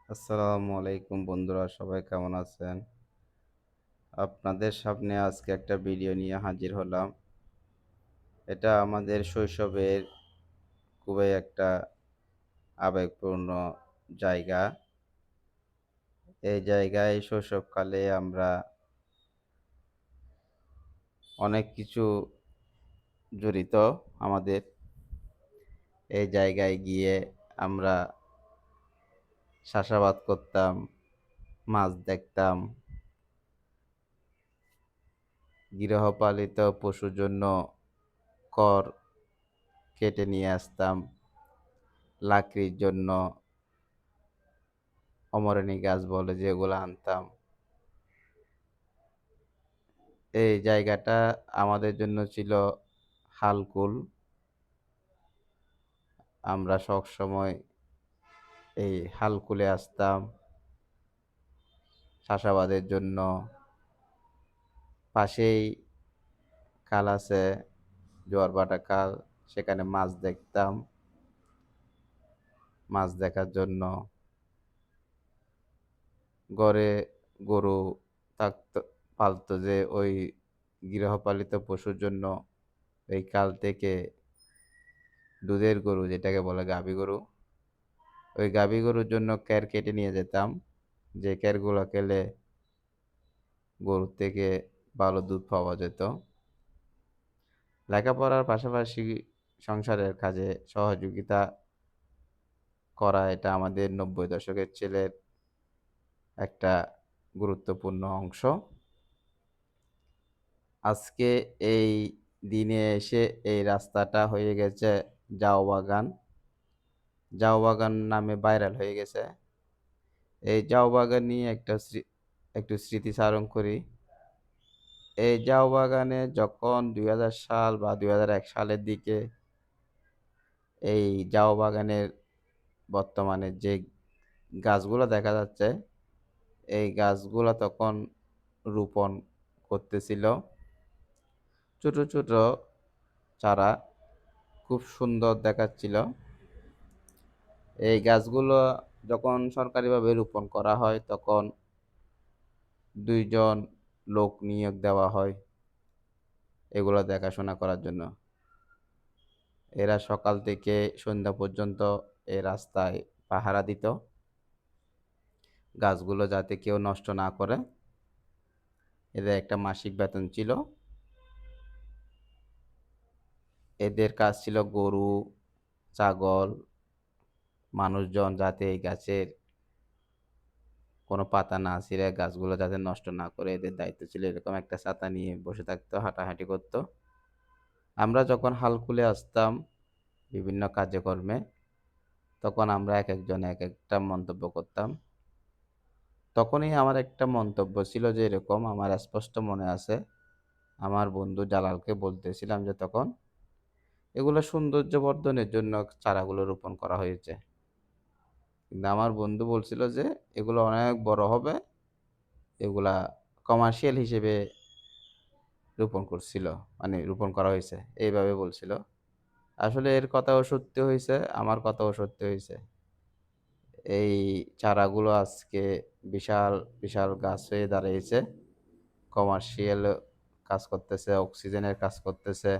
আসসালামু আলাইকুম বন্ধুরা, সবাই কেমন আছেন? আপনাদের সামনে আজকে একটা ভিডিও নিয়ে হাজির হলাম। এটা আমাদের শৈশবের খুবই একটা আবেগপূর্ণ জায়গা। এই জায়গায় শৈশবকালে আমরা অনেক কিছু জড়িত আমাদের। এই জায়গায় গিয়ে আমরা চাষাবাদ করতাম, মাছ দেখতাম, গৃহপালিত পশুর জন্য খড় কেটে নিয়ে আসতাম, লাকড়ির জন্য অমরানি গাছ বলে যেগুলো আনতাম। এই জায়গাটা আমাদের জন্য ছিল হালকুল। আমরা সবসময় এই হালকুলে আসতাম চাষাবাদের জন্য। পাশেই খাল আছে, জোয়ারভাটা খাল, সেখানে মাছ দেখতাম। মাছ দেখার জন্য ঘরে গরু থাকতো, পালতো, যে ওই গৃহপালিত পশুর জন্য এই খাল থেকে দুধের গরু, যেটাকে বলে গাভী গরু, ওই গাভী গরুর জন্য ক্যার কেটে নিয়ে যেতাম। যে ক্যারগুলো খেলে গরুর থেকে ভালো দুধ পাওয়া যেত। লেখাপড়ার পাশাপাশি সংসারের কাজে সহযোগিতা করা, এটা আমাদের ৯০ দশকের ছেলের একটা গুরুত্বপূর্ণ অংশ। আজকে এই দিনে এসে এই রাস্তাটা হয়ে গেছে জাও বাগান। জাও বাগান নামে ভাইরাল হয়ে গেছে। এই জাও বাগান নিয়ে একটু স্মৃতিচারণ করি। এই জাও বাগানে যখন ২০০০ সাল বা ২০০১ সালের দিকে এই জাও বাগানের বর্তমানে যে গাছগুলো দেখা যাচ্ছে, এই গাছগুলো তখন রোপণ করতেছিল। ছোট ছোট চারা, খুব সুন্দর দেখাচ্ছিল। এই গাছগুলো যখন সরকারিভাবে রোপণ করা হয়, তখন ২ জন লোক নিয়োগ দেওয়া হয় এগুলো দেখাশোনা করার জন্য। এরা সকাল থেকে সন্ধ্যা পর্যন্ত এই রাস্তায় পাহারা দিত, গাছগুলো যাতে কেউ নষ্ট না করে। এদের একটা মাসিক বেতন ছিল। এদের কাজ ছিল গরু, ছাগল, মানুষজন যাতে এই গাছের কোনো পাতা না ছিঁড়ে গাছগুলো যাতে নষ্ট না করে, এদের দায়িত্ব ছিল। এরকম একটা ছাতা নিয়ে বসে থাকতো, হাঁটাহাঁটি করতো। আমরা যখন হালকুলে আসতাম বিভিন্ন কাজে-কর্মে, তখন আমরা একেকজন একেকটা মন্তব্য করতাম। তখনই আমার একটা মন্তব্য ছিল যে এরকম, আমার স্পষ্ট মনে আছে। আমার বন্ধু জালালকে বলতেছিলাম যে তখন এগুলো সৌন্দর্য বর্ধনের জন্য চারাগুলো রোপণ করা হয়েছে। কিন্তু আমার বন্ধু বলছিল যে এগুলো অনেক বড় হবে, এগুলা কমার্শিয়াল হিসেবে রোপণ করছিল, মানে রোপণ করা হয়েছে, এইভাবে বলছিল। আসলে এর কথাও সত্যি হয়েছে, আমার কথাও সত্যি হয়েছে। এই চারাগুলো আজকে বিশাল বিশাল গাছ হয়ে দাঁড়িয়েছে, কমার্শিয়াল কাজ করতেছে, অক্সিজেনের কাজ করতেছে,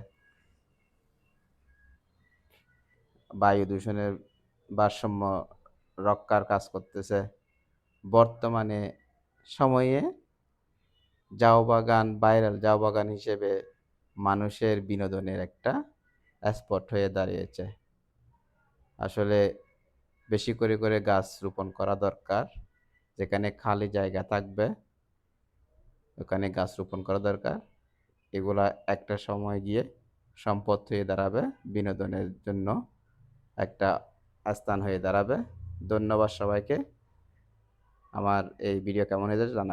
বায়ু দূষণের ভারসাম্য রক্ষার কাজ করতেছে। বর্তমানে সময়ে জাও বাগান ভাইরাল, জাও বাগান হিসেবে মানুষের বিনোদনের একটা স্পট হয়ে দাঁড়িয়েছে। আসলে বেশি করে করে গাছ রোপণ করা দরকার। যেখানে খালি জায়গা থাকবে ওখানে গাছ রোপণ করা দরকার। এগুলা একটা সময় গিয়ে সম্পদ হয়ে দাঁড়াবে, বিনোদনের জন্য একটা স্থান হয়ে দাঁড়াবে। ধন্যবাদ সবাইকে। আমার এই ভিডিও কেমন হয়েছে জানাবেন।